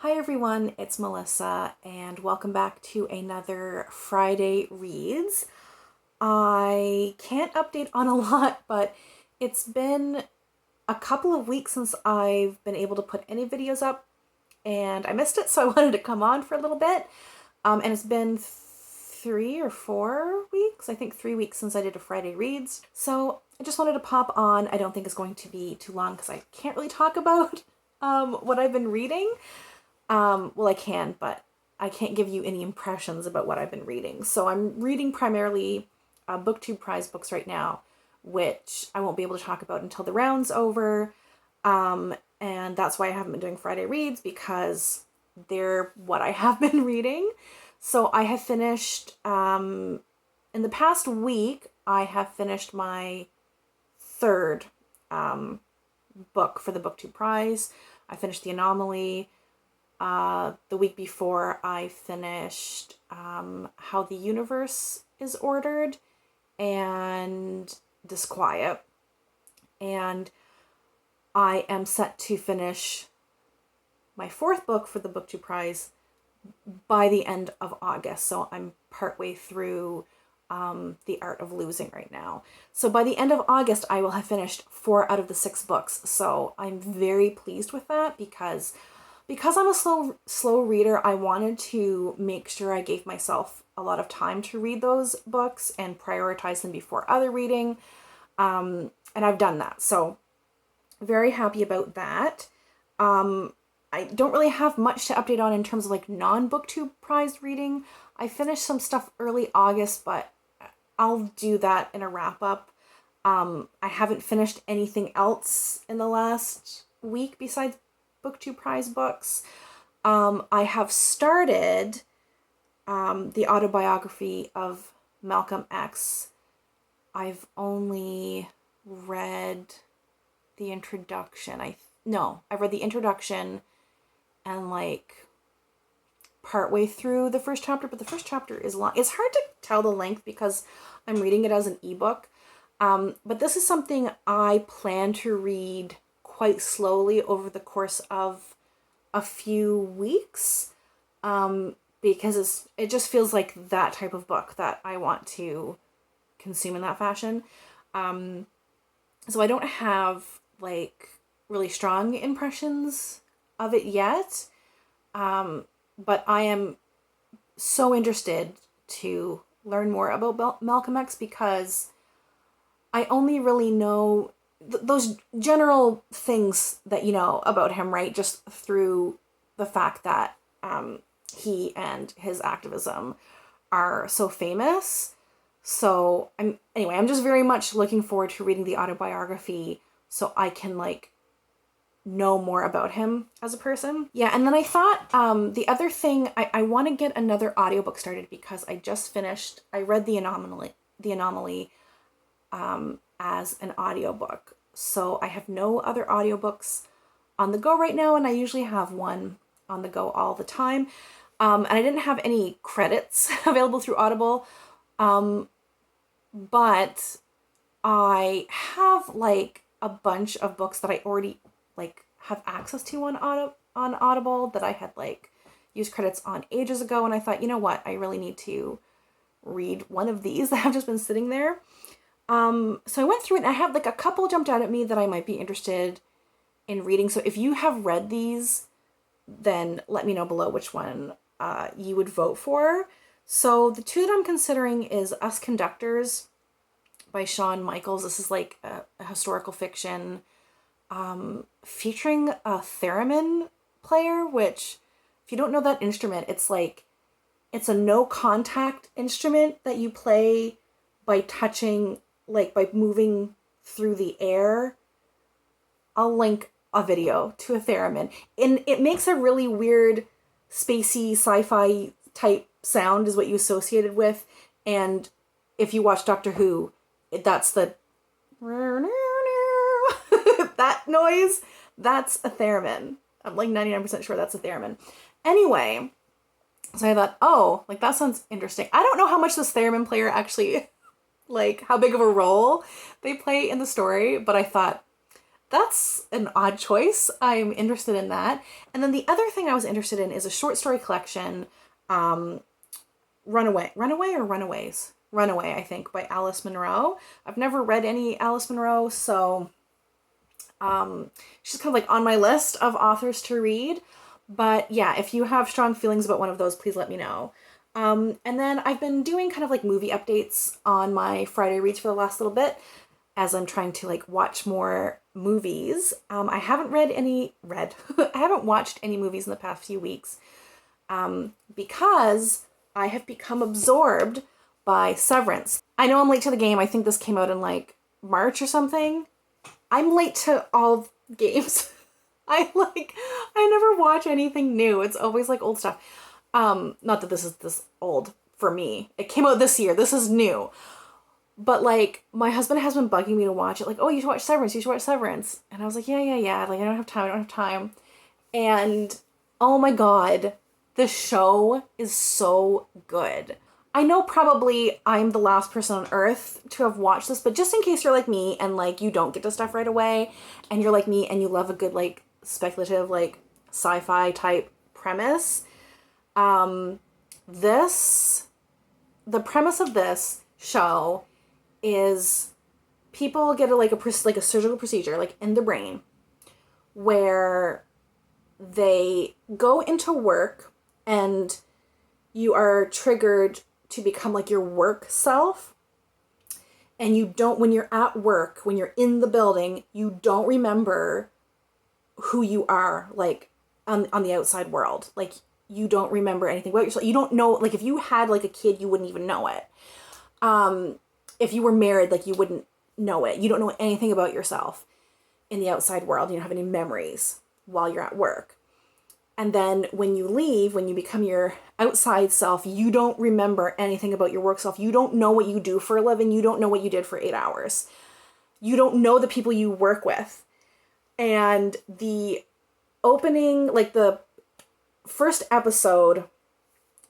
Hi everyone, it's Melissa and welcome back to another Friday Reads. I can't update on a lot, but it's been a couple of weeks since I've been able to put any videos up and I missed it, so I wanted to come on for a little bit. And it's been 3 or 4 weeks, I think 3 weeks since I did a Friday Reads. So I just wanted to pop on. I don't think it's going to be too long because I can't really talk about what I've been reading. Well, I can, but I can't give you any impressions about what I've been reading. So I'm reading primarily BookTube prize books right now, which I won't be able to talk about until the round's over. And that's why I haven't been doing Friday Reads, because they're what I have been reading. So I have finished, in the past week, I have finished my third book for the BookTube prize. I finished The Anomaly. The week before, I finished How the Universe is Ordered and Disquiet. And I am set to finish my fourth book for the BookTube prize by the end of August. So I'm partway through The Art of Losing right now. So by the end of August, I will have finished 4 out of the 6 books. So I'm very pleased with that because I'm a slow reader. I wanted to make sure I gave myself a lot of time to read those books and prioritize them before other reading. And I've done that. So very happy about that. I don't really have much to update on in terms of like non-BookTube prize reading. I finished some stuff early August, but I'll do that in a wrap up. I haven't finished anything else in the last week besides BookTube prize books. I have started the autobiography of Malcolm X. I've only read the introduction. I've read the introduction and like partway through the first chapter, but the first chapter is long. It's hard to tell the length because I'm reading it as an ebook. But this is something I plan to read quite slowly over the course of a few weeks, because it just feels like that type of book that I want to consume in that fashion. So I don't have like really strong impressions of it yet, but I am so interested to learn more about Malcolm X because I only really know those general things that you know about him, right? Just through the fact that he and his activism are so famous. So I'm just very much looking forward to reading the autobiography so I can like know more about him as a person. Yeah, and then I thought the other thing, I want to get another audiobook started because I read The Anomaly as an audiobook. So I have no other audiobooks on the go right now, and I usually have one on the go all the time. And I didn't have any credits available through Audible, but I have like a bunch of books that I already like have access to on Audible that I had like used credits on ages ago, and I thought, you know what, I really need to read one of these that have just been sitting there. So I went through it and I had like a couple jumped out at me that I might be interested in reading. So if you have read these, then let me know below which one you would vote for. So the 2 that I'm considering is Us Conductors by Shawn Michaels. This is like a historical fiction featuring a theremin player, which if you don't know that instrument, it's a no contact instrument that you play by touching, like by moving through the air. I'll link a video to a theremin, and it makes a really weird spacey sci-fi type sound is what you associate it with. And if you watch Doctor Who, that's the that noise, that's a theremin. I'm like 99% sure that's a theremin. Anyway, so I thought, oh, like that sounds interesting. I don't know how much this theremin player actually, like how big of a role they play in the story, but I thought that's an odd choice. I'm interested in that. And then the other thing I was interested in is a short story collection, Runaway or Runaways? Runaway, I think, by Alice Munro. I've never read any Alice Munro, so she's kind of like on my list of authors to read. But yeah, if you have strong feelings about one of those, please let me know. And then I've been doing kind of like movie updates on my Friday reads for the last little bit as I'm trying to like watch more movies. I haven't I haven't watched any movies in the past few weeks because I have become absorbed by Severance. I know I'm late to the game. I think this came out in like March or something. I'm late to all games. I never watch anything new. It's always like old stuff. Not that this is this old for me. It came out this year. This is new. But like my husband has been bugging me to watch it. Like, oh, you should watch Severance. You should watch Severance. And I was like, yeah. Like I don't have time. And oh my God, the show is so good. I know probably I'm the last person on earth to have watched this, but just in case you're like me and like you don't get to stuff right away and you're like me and you love a good like speculative like sci-fi type premise, the premise of this show is people get like a surgical procedure like in the brain where they go into work and you are triggered to become like your work self, and you don't, when you're at work, when you're in the building, you don't remember who you are like on the outside world. Like you don't remember anything about yourself. You don't know, like if you had like a kid, you wouldn't even know it. If you were married, like you wouldn't know it. You don't know anything about yourself in the outside world. You don't have any memories while you're at work. And then when you leave, when you become your outside self, you don't remember anything about your work self. You don't know what you do for a living. You don't know what you did for 8 hours. You don't know the people you work with. And the opening, like the first episode,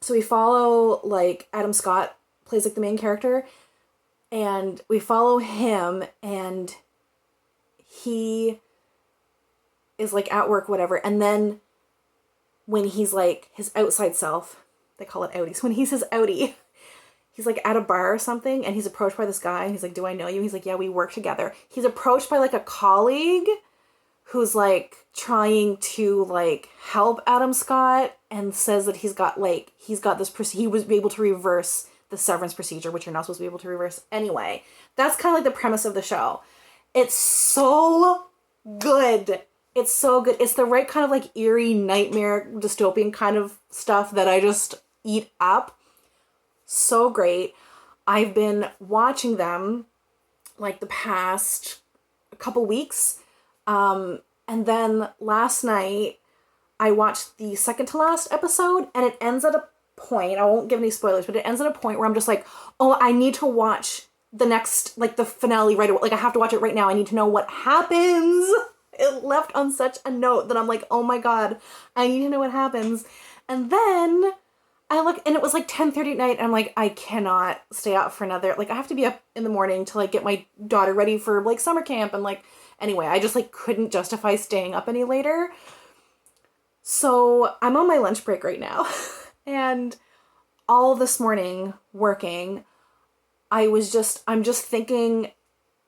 so we follow like Adam Scott plays like the main character, and we follow him, and he is like at work, whatever. And then when he's like his outside self, they call it outies. When he's his outie, he's like at a bar or something and he's approached by this guy and he's like, do I know you? He's like, yeah, we work together. He's approached by like a colleague who's like trying to like help Adam Scott and says that he's got this, he was able to reverse the severance procedure, which you're not supposed to be able to reverse anyway. That's kind of like the premise of the show. It's so good. It's so good. It's the right kind of like eerie nightmare dystopian kind of stuff that I just eat up. So great. I've been watching them like the past couple weeks. And then last night I watched the second to last episode, and it ends at a point, I won't give any spoilers, but it ends at a point where I'm just like, oh, I need to watch the next, like the finale right away. Like I have to watch it right now. I need to know what happens. It left on such a note that I'm like, oh my God, I need to know what happens. And then I look, and it was like 10:30 at night, and I'm like, I cannot stay out for another, like I have to be up in the morning to like get my daughter ready for like summer camp, and like, anyway, I just like couldn't justify staying up any later. So I'm on my lunch break right now. And all this morning working, I'm just thinking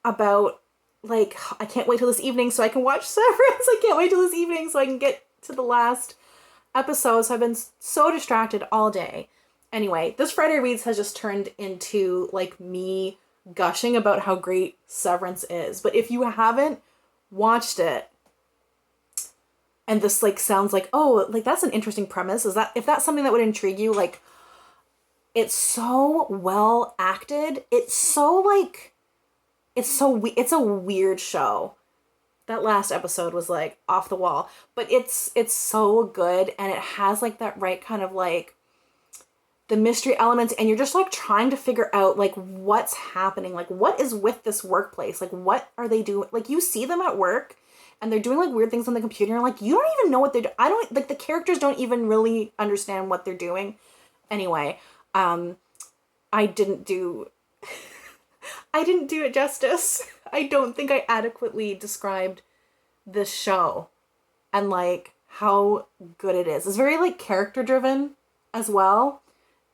about like, I can't wait till this evening so I can watch Severance. I can't wait till this evening so I can get to the last episode. So I've been so distracted all day. Anyway, this Friday Reads has just turned into like me gushing about how great Severance is. But if you haven't watched it, and this like sounds like, oh, like that's an interesting premise, if that's something that would intrigue you, like it's so well acted. It's a weird show. That last episode was like off the wall, but it's so good, and it has like that right kind of like the mystery elements, and you're just like trying to figure out like what's happening, like what is with this workplace, like what are they doing? Like you see them at work and they're doing like weird things on the computer, and like you don't even know what they're doing. I don't, like the characters don't even really understand what they're doing. Anyway, I didn't do it justice. I don't think I adequately described this show and like how good it is. It's very like character driven as well.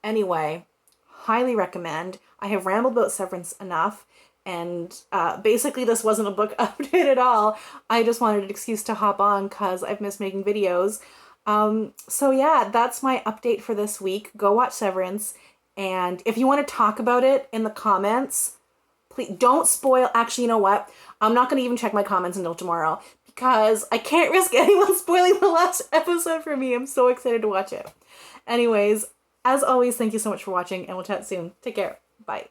Anyway, highly recommend. I have rambled about Severance enough, and basically this wasn't a book update at all. I just wanted an excuse to hop on because I've missed making videos. So yeah, that's my update for this week. Go watch Severance, and if you want to talk about it in the comments, please don't spoil. Actually, you know what? I'm not going to even check my comments until tomorrow because I can't risk anyone spoiling the last episode for me. I'm so excited to watch it. Anyways, as always, thank you so much for watching, and we'll chat soon. Take care. Bye.